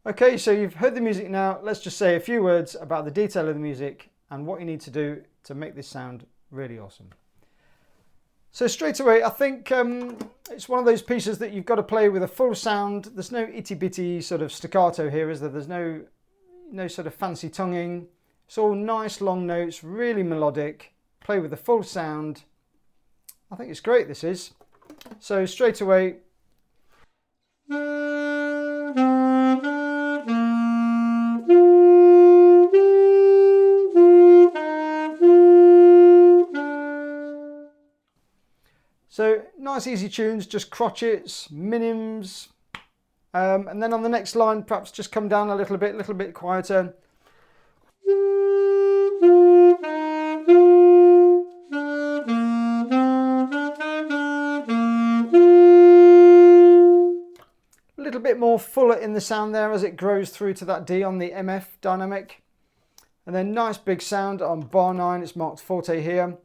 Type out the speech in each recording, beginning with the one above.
Okay, so you've heard the music now. Let's just say a few words about the detail of the music and what you need to do to make this sound really awesome. So straight away, I think it's one of those pieces that you've got to play with a full sound. There's no itty-bitty sort of staccato here, is there? There's no sort of fancy tonguing. It's all nice long notes, really melodic. Play with the full sound. I think it's great, this is. So straight away. So nice easy tunes, just crotchets, minims, and then on the next line perhaps just come down a little bit quieter. A little bit more fuller in the sound there as it grows through to that D on the MF dynamic. And then nice big sound on bar 9, it's marked forte here.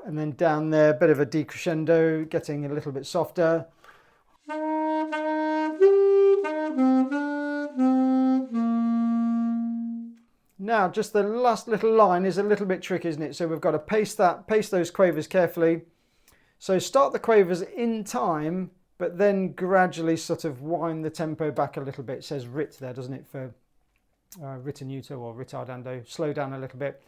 And then down there, a bit of a decrescendo, getting a little bit softer. Now, just the last little line is a little bit tricky, isn't it? So we've got to pace those quavers carefully. So start the quavers in time, but then gradually sort of wind the tempo back a little bit. It says rit there, doesn't it, for ritenuto or ritardando. Slow down a little bit.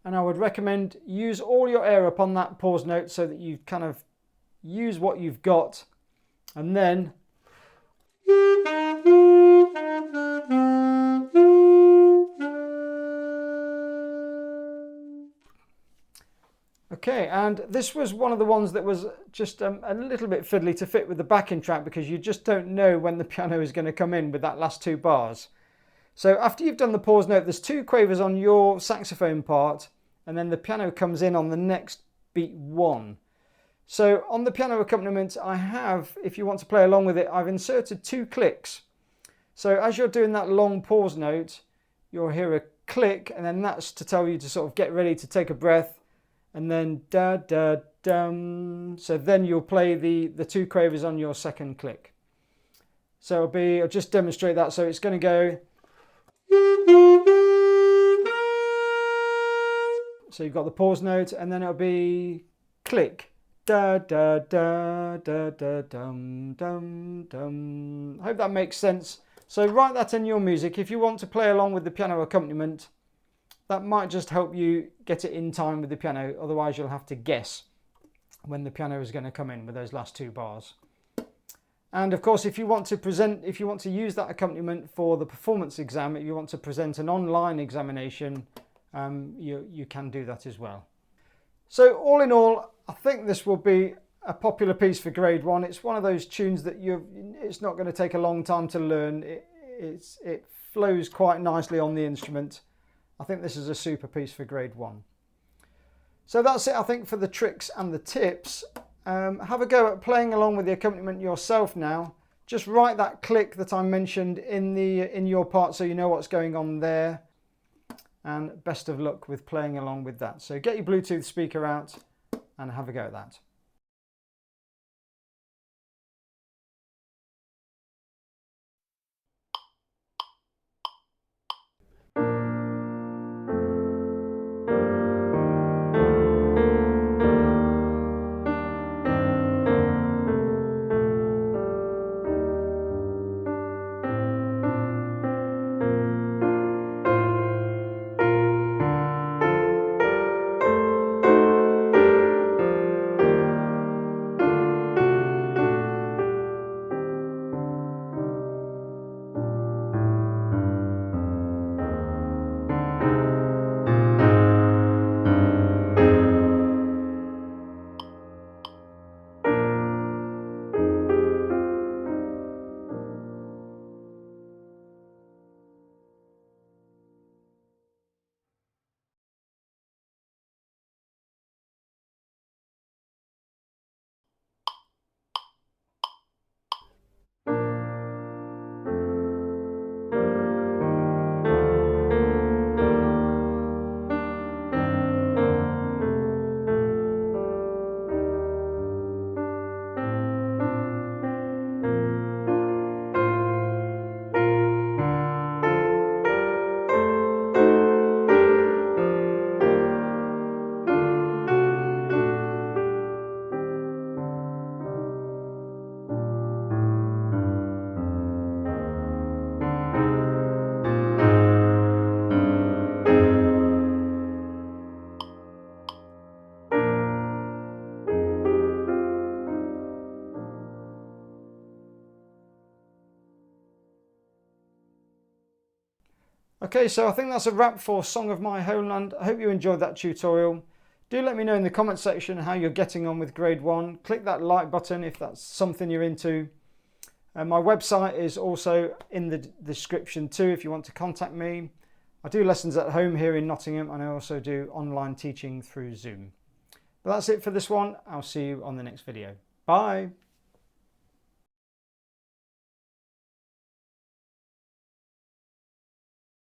And I would recommend use all your air up on that pause note so that you kind of use what you've got, and then okay, and this was one of the ones that was just a little bit fiddly to fit with the backing track because you just don't know when the piano is going to come in with that last 2 bars. So after you've done the pause note, there's 2 quavers on your saxophone part, and then the piano comes in on the next beat 1. So on the piano accompaniment, I have, if you want to play along with it, I've inserted 2 clicks. So as you're doing that long pause note, you'll hear a click, and then that's to tell you to sort of get ready to take a breath, and then da da dum. So then you'll play the 2 quavers on your second click. So I'll just demonstrate that. So it's going to go. So you've got the pause note, and then it'll be click, da da da da da dum dum dum. I hope that makes sense. So write that in your music if you want to play along with the piano accompaniment. That might just help you get it in time with the piano. Otherwise, you'll have to guess when the piano is going to come in with those last 2 bars. And of course, if you want to use that accompaniment for the performance exam, if you want to present an online examination, you can do that as well. So all in all, I think this will be a popular piece for grade 1. It's one of those tunes that it's not going to take a long time to learn. It flows quite nicely on the instrument. I think this is a super piece for grade 1. So that's it, I think, for the tricks and the tips. Have a go at playing along with the accompaniment yourself now. Just write that click that I mentioned in your part so you know what's going on there. And best of luck with playing along with that. So get your Bluetooth speaker out and have a go at that. Okay, so I think that's a wrap for Song of My Homeland. I hope you enjoyed that tutorial. Do let me know in the comment section how you're getting on with grade 1. Click that like button if that's something you're into. My website is also in the description too if you want to contact me. I do lessons at home here in Nottingham, and I also do online teaching through Zoom. But that's it for this one. I'll see you on the next video. Bye.